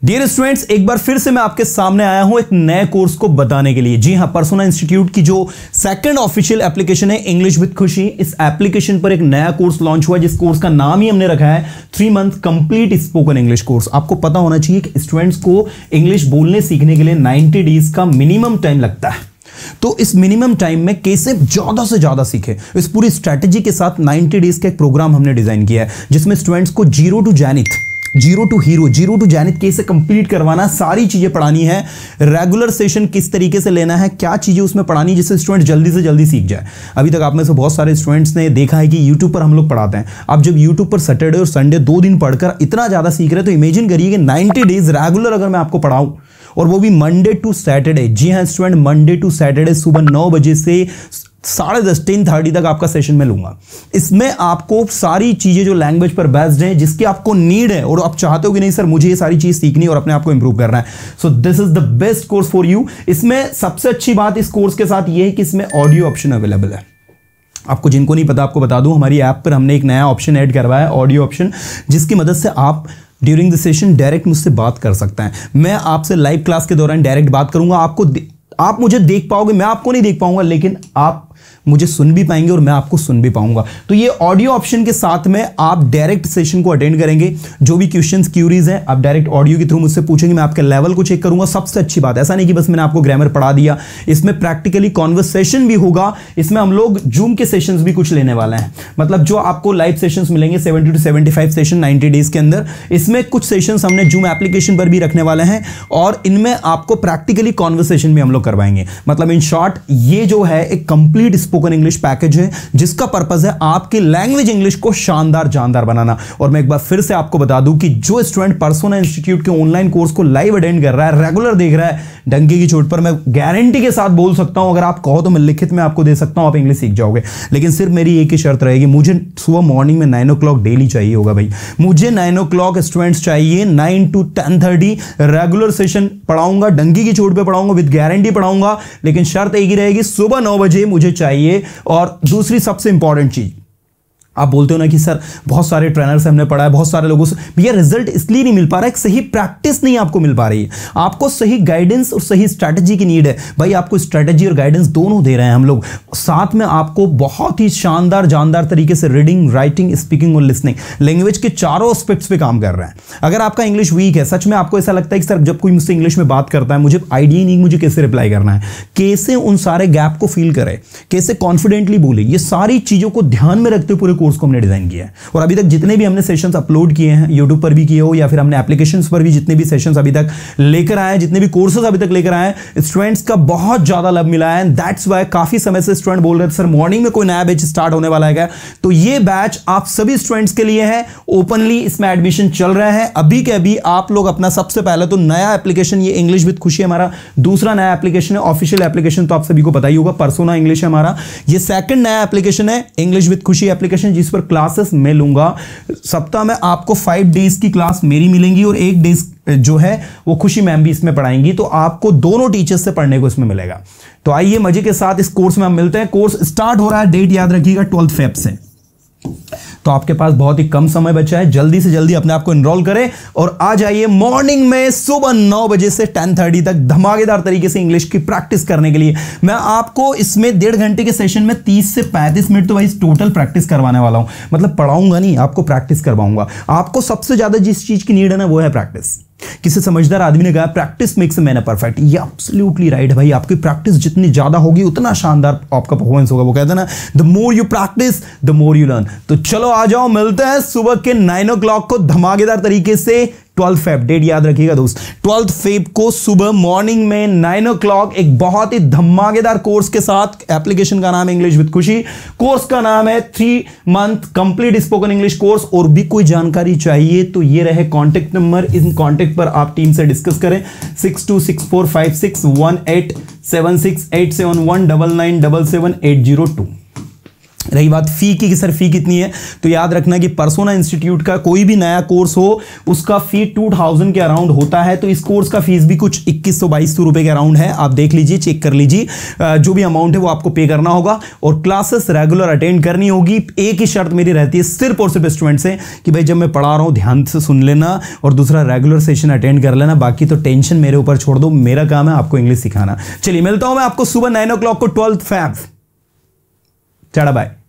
Dear students, एक बार फिर से मैं आपके सामने आया हूं एक नए कोर्स को बताने के लिए। जी हां, पर्सोना इंस्टीट्यूट की जो सेकंड ऑफिशियल एप्लीकेशन है इंग्लिश विद खुशी, इस एप्लीकेशन पर एक नया कोर्स लॉन्च हुआ है जिस कोर्स का नाम ही हमने रखा है 3 month complete spoken English course. आपको पता होना चाहिए कि स्टूडेंट्स को इंग्लिश बोलने सीखने के लिए 90 डेज का मिनिमम टाइम लगता है। तो इस मिनिमम टाइम में कैसे ज्यादा से ज्यादा सीखे, इस पूरी स्ट्रेटेजी के साथ 90 डेज का एक प्रोग्राम हमने डिजाइन किया है जिसमें स्टूडेंट्स को zero to zenith, zero to hero, zero to zenith कैसे कंप्लीट करवाना, सारी चीजें पढ़ानी है। रेगुलर सेशन किस तरीके से लेना है, क्या चीजें उसमें पढ़ानी जिससे स्टूडेंट जल्दी से जल्दी सीख जाए। अभी तक आप में से बहुत सारे स्टूडेंट्स ने देखा है कि यूट्यूब पर हम लोग पढ़ाते हैं। आप जब यूट्यूब पर सैटरडे और संडे 2 दिन पढ़कर इतना ज्यादा सीख रहे हैं तो इमेजिन करिए कि 90 डेज रेगुलर अगर मैं आपको पढ़ाऊं और वो भी मंडे टू सैटरडे। जी हाँ स्टूडेंट, मंडे टू सैटरडे सुबह 9 बजे से 10:30 10:30 तक आपका सेशन में लूंगा। इसमें आपको सारी चीजें जो लैंग्वेज पर बेस्ड हैं, जिसकी आपको नीड है और आप चाहते हो कि नहीं सर मुझे ये सारी चीज सीखनी और अपने आप को इंप्रूव करना है, so this is the best course for you. इसमें सबसे अच्छी बात इस कोर्स के साथ ये है कि इसमें ऑडियो ऑप्शन अवेलेबल है। आपको जिनको नहीं पता आपको बता दूं, हमारी ऐप पर हमने एक नया ऑप्शन ऐड करवाया है, ऑडियो ऑप्शन, जिसकी मदद से आप ड्यूरिंग द सेशन डायरेक्ट मुझसे बात कर सकते हैं। मैं आपसे लाइव क्लास के दौरान डायरेक्ट बात करूंगा। आप मुझे देख पाओगे, मैं आपको नहीं देख पाऊंगा, लेकिन आप मुझे सुन भी पाएंगे और मैं आपको सुन भी पाऊंगा। तो ये ऑडियो ऑप्शन के साथ में आप डायरेक्ट सेशन को अटेंड करेंगे। जो भी क्वेश्चंस क्यूरीज हैं आप डायरेक्ट ऑडियो के थ्रू मुझसे पूछेंगे, मैं आपके लेवल को चेक करूंगा। सबसे अच्छी बात, ऐसा नहीं कि बस मैंने आपको ग्रामर पढ़ा दिया, इसमें प्रैक्टिकली कॉन्वर्सेशन भी होगा। इसमें हम लोग जूम के सेशंस भी कुछ लेने वाले हैं, मतलब जो आपको लाइव सेशंस मिलेंगे 70 to 75 सेशन 90 डेज के अंदर। इसमें कुछ सेशंस हमने जूम एप्लीकेशन पर भी रखने वाले हैं और इनमें आपको प्रैक्टिकली कॉन्वर्सेशन भी हम लोग करवाएंगे। मतलब इन शॉर्ट ये जो है एक कंप्लीट स्पोकन इंग्लिश पैकेज है जिसका पर्पस है आपकी लैंग्वेज इंग्लिश को शानदार जानदार बनाना। और मैं एक बार फिर से आपको बता दूं कि जो स्टूडेंट पर्सोना इंस्टीट्यूट के ऑनलाइन कोर्स को लाइव अटेंड कर रहा है, रेगुलर देख रहा है, डंके की चोट पर मैं गारंटी के साथ बोल सकता हूं, अगर आप कहो तो मैं लिखित में आपको दे सकता हूं, आप इंग्लिश सीख जाओगे। लेकिन सिर्फ मेरी एक ही शर्त रहेगी, मुझे सुबह मॉर्निंग में 9 o'clock डेली चाहिए होगा भाई। मुझे 9 o'clock स्टूडेंट्स चाहिए, 9 to 10:30 रेगुलर सेशन पढ़ाऊंगा, डंकी की चोट पे पढ़ाऊंगा, विद गारंटी पढ़ाऊंगा। लेकिन शर्त एक ही रहेगी, सुबह 9 बजे मुझे चाहिए। और दूसरी सबसे इंपॉर्टेंट चीज, आप बोलते हो ना कि सर बहुत सारे ट्रेनर से हमने पढ़ा है, बहुत सारे लोगों से, भैया रिजल्ट इसलिए नहीं मिल पा रहा है, एक सही प्रैक्टिस नहीं आपको मिल पा रही है। आपको सही गाइडेंस और सही स्ट्रैटेजी की नीड है। भाई आपको स्ट्रैटेजी और गाइडेंस दोनों दे रहे हैं हम लोग, साथ में आपको बहुत ही शानदार जानदार तरीके से रीडिंग, राइटिंग, स्पीकिंग और लिसनिंग, लैंग्वेज के चारों एस्पेक्ट्स पे काम कर रहे हैं। अगर आपका इंग्लिश वीक है, सच में आपको ऐसा लगता है कि सर जब कोई मुझसे इंग्लिश में बात करता है मुझे आइडिया नहीं मुझे कैसे रिप्लाई करना है, कैसे उन सारे गैप को फील करे, कैसे कॉन्फिडेंटली बोले, ये सारी चीजों को ध्यान में रखते हुए पूरे कोर्स को हमने डिजाइन किया। और अभी तक जितने भी हमने सेशंस अपलोड किए हैं, YouTube पर भी किए हो या फिर हमने एप्लीकेशंस पर भी जितने भी सेशंस अभी तक लेकर आए हैं, जितने भी कोर्सेज अभी तक लेकर आए हैं, स्टूडेंट्स का बहुत ज्यादा लाभ मिला है। दैट्स व्हाई काफी समय से स्टूडेंट बोल रहे थे सर मॉर्निंग में कोई नया बैच स्टार्ट होने वाला है क्या? तो ये बैच आप सभी स्टूडेंट्स के लिए है, ओपनली इसमें एडमिशन चल रहा है। अभी के अभी आप लोग अपना सबसे पहले तो नया एप्लीकेशन, ये इंग्लिश विद खुशी हमारा दूसरा नया एप्लीकेशन है, ऑफिशियल एप्लीकेशन तो आप सभी को पता ही होगा, पर्सोना इंग्लिश है हमारा। ये सेकंड नया एप्लीकेशन है इंग्लिश विद खुशी एप्लीकेशन, जिस पर क्लासेस मैं लूंगा। सप्ताह में आपको 5 डेज की क्लास मेरी मिलेंगी और 1 डेज जो है वो खुशी मैम भी इसमें पढ़ाएंगी, तो आपको दोनों टीचर्स से पढ़ने को इसमें मिलेगा। तो आइए मजे के साथ इस कोर्स में हम मिलते हैं। कोर्स स्टार्ट हो रहा है, डेट याद रखिएगा 12 फेब से। तो आपके पास बहुत ही कम समय बचा है, जल्दी से जल्दी अपने आप को एनरोल करें और आ जाइए मॉर्निंग में सुबह 9 बजे से 10:30 तक धमाकेदार तरीके से इंग्लिश की प्रैक्टिस करने के लिए। मैं आपको इसमें 1.5 घंटे के सेशन में 30 से 35 मिनट तो भाई टोटल प्रैक्टिस करवाने वाला हूं। मतलब पढ़ाऊंगा नहीं, आपको प्रैक्टिस करवाऊंगा। आपको सबसे ज्यादा जिस चीज की नीड है ना वो है प्रैक्टिस। किसी समझदार आदमी ने कहा practice makes a man perfect. ये एब्सोल्युटली राइट है भाई। आपकी प्रैक्टिस जितनी ज्यादा होगी उतना शानदार आपका परफॉर्मेंस होगा। वो कहते हैं ना, the more you practice the more you learn. तो चलो आ जाओ, मिलते हैं सुबह के 9 o'clock को धमाकेदार तरीके से। 12 फेब डेट याद रखिएगा दोस्त, 12 फेब को सुबह मॉर्निंग में 9 o'clock एक बहुत ही धमाकेदार कोर्स के साथ। एप्लीकेशन का नाम है इंग्लिश विद खुशी, कोर्स का नाम है 3 month complete spoken English course. और भी कोई जानकारी चाहिए तो ये रहे कांटेक्ट नंबर, इन कांटेक्ट पर आप टीम से डिस्कस करें। 6264561876 87199777802। रही बात फी की कि सर फी कितनी है, तो याद रखना कि पर्सोना इंस्टीट्यूट का कोई भी नया कोर्स हो उसका फी 2000 के अराउंड होता है। तो इस कोर्स का फीस भी कुछ 2100-2200 रुपए के अराउंड है। आप देख लीजिए, चेक कर लीजिए, जो भी अमाउंट है वो आपको पे करना होगा और क्लासेस रेगुलर अटेंड करनी होगी। एक ही शर्त मेरी रहती है सिर्फ और सिर्फ स्टूडेंट से कि भाई जब मैं पढ़ा रहा हूं ध्यान से सुन लेना और दूसरा रेगुलर सेशन अटेंड कर लेना, बाकी तो टेंशन मेरे ऊपर छोड़ दो, मेरा काम है आपको इंग्लिश सिखाना। चलिए मिलता हूं मैं आपको सुबह 9 o'clock को 12th Feb। Tata bye.